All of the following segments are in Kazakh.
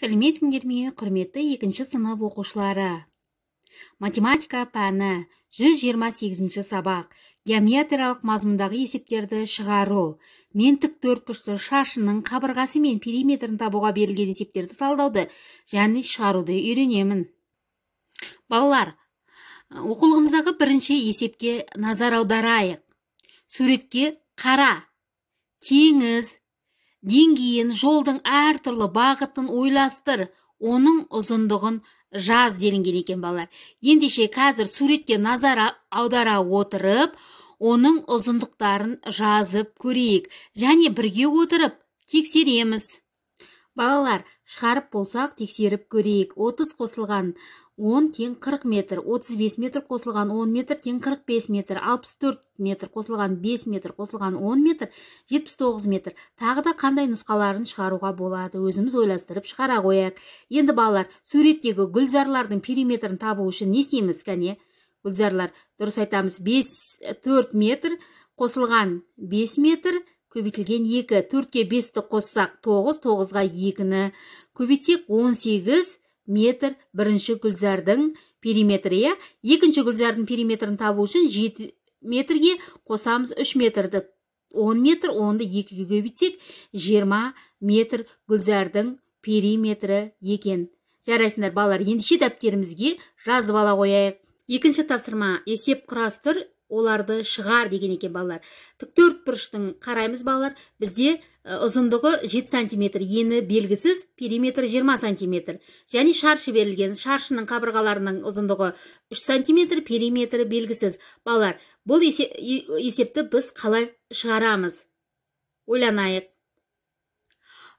Сәлеметсіңдер ме, құрметті 2-ші сынып оқушылары. Математика пәні 128-ші сабақ. Геометриялық мазмұндағы есептерді шығару. Мен тік төртбұрышты шаршының қабырғасы мен периметрін табуға берілген есептерді талдауды және шығаруды үйренемін. Балалар, оқулығымыздағы бірінші есепке назар аударайық. Суретке қара. Теңіз, деңгейін, жолдың әртүрлі бағытын ойластыр, оның ұзындығын жаз делінген екен балалар. Ендеше қазір суретке назар аудара отырып, оның ұзындықтарын жазып көрейік. Және бірге отырып тексереміз. Балалар, шығарып болсақ тексеріп көрейік. 30 қосылған 10 тең 40 метр, 35 метр қосылған 10 метр тең 45 метр, 64 метр қосылған 5 метр қосылған 10 метр, 79 метр. Тағы да қандай нұсқаларын шығаруға болады, өзіміз ойластырып шығара қояйық. Енді балалар, суреттегі гүлзарлардың периметрін табу үшін не істейміз? Кәне, гүлзарлар, дұрыс айтамыз, 4 метр қосылған 5 метр көбейтілген 2, 4-ке 5-ті қоссақ 9, 9-ға 2-ні көбейтсек 18 метр бірінші гүлзардың периметрі. Екінші гүлзардың периметрін табу үшін 7 метрге қосамыз 3 метрді. 10 метр, 10-ды 2-ге көбейтсек 20 метр гүлзардың периметрі екен. Жарайсыңдар балалар, ендеше дәптерімізге жазып ала қояйық. Екінші тапсырма, есеп құрастыр, оларды шығар деген екен балалар. Тік төртбұрыштың қараймыз балалар. Бізде ұзындығы 7 см, ені белгісіз, периметр 20 см. Және шаршы берілген. Шаршының қабырғаларының ұзындығы 3 см, периметрі белгісіз. Балалар, бұл есепті біз қалай шығарамыз? Ойланайық.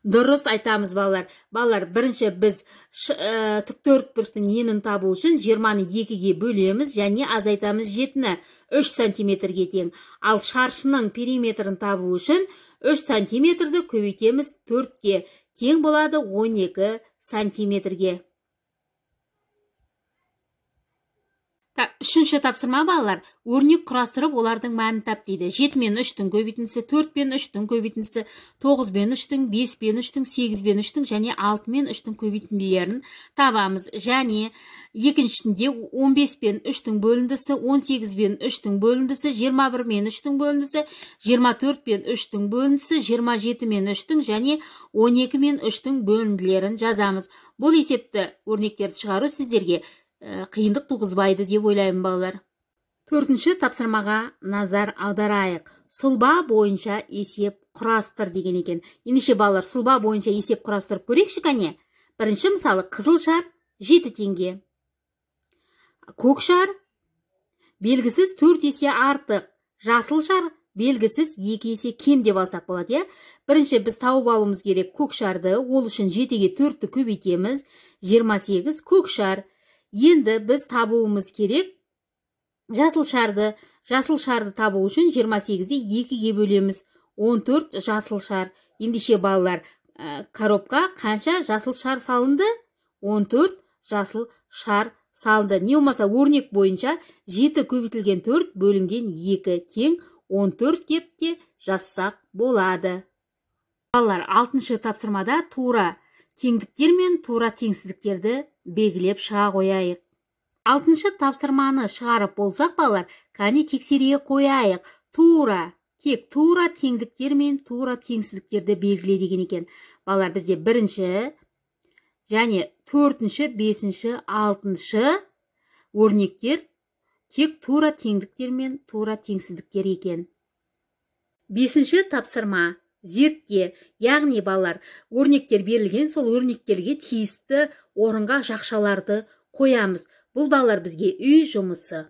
Дұрыс айтамыз балалар. Балалар, бірінші біз тік төртбұрыштың енін табу үшін 20-ны 2-ге бөлеміз және азайтамыз 7-ні 3 сантиметрге тең. Ал шаршының периметрін табу үшін 3 сантиметрді көбейтеміз 4-ке, тең болады 12 сантиметрге. Үшінші тапсырма балалар, өрнек құрастырып олардың мәнін тап дейді. 7 мен 3-тің көбейтіндісі, 4 пен 3-тің көбейтіндісі, 9 пен 3-тің, 5 пен 3-тің, 8 пен 3-тің және 6 мен 3-тің көбейтінділерін табамыз. Және екіншісінде 15 пен 3-тің бөліндісі, 18 пен 3-тің бөліндісі, 21 мен 3-тің бөліндісі, 24 пен 3-тің бөліндісі, 27 мен 3-тің және 12 мен 3-тің бөлінділерін жазамыз. Бұл есепті өрнектерді шығару сіздерге қиындық туғызбайды деп ойлаймын балалар. Төртінші тапсырмаға назар аударайық. Сұлба бойынша есеп құрастыр деген екен. Ендеше балалар, сұлба бойынша есеп құрастырып көрейікші кәне. Бірінші мысалы, қызыл шар 7 теңге. Көк шар белгісіз 4 есе артық. Жасыл шар белгісіз 2 есе кем деп алсақ болады. Бірінші біз тауып алуымыз керек көк шарды. Ол үшін 7-ге 4-ті көбейтеміз. 28 көк шар. Енді біз табуымыз керек жасыл шарды. Жасыл шарды табу үшін 28-ді 2-ге бөлеміз. 14 жасыл шар. Ендеше балалар, коробқа қанша жасыл шар салынды? 14 жасыл шар салды. Не болмаса өрнек бойынша 7 көбейтілген 4 бөлінген 2 тең 14 деп те жазсақ болады. Балалар, 6-шы тапсырмада тура теңдіктер мен тура теңсіздіктерді белгілеп шыға қояйық. 6-шы тапсырманы шығарып болсақ балалар, кәне тексере қояйық. Тек тура теңдіктер мен тура теңсіздіктерді белгіле деген екен. Балалар, бізде 1-ші және 4-ші, 5-ші, 6-шы өрнектер тек тура теңдіктер мен тура теңсіздіктер екен. 5-ші тапсырма. Зертке, яғни балалар, өрнектер берілген, сол өрнектерге тиісті орынға жақшаларды қоямыз. Бұл балалар бізге үй жұмысы.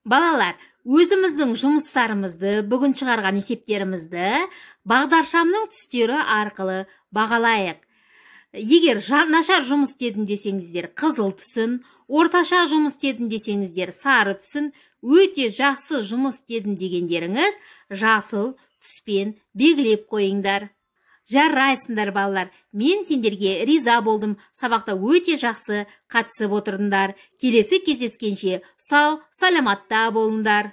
Балалар, өзіміздің жұмыстарымызды, бүгін шығарған есептерімізді бағдаршамның түстері арқылы бағалайық. Егер нашар жұмыс істедім десеңіздер, қызыл түсін, орташа жұмыс істедім десеңіздер, сары түсін, өте жақсы жұмыс істедім дегендеріңіз жасыл түспен белгілеп қойыңдар. Жарайсыңдар балалар, мен сендерге риза болдым. Сабақта өте жақсы қатысып отырдыңдар. Келесі кездескенше сау, саламатта болыңдар.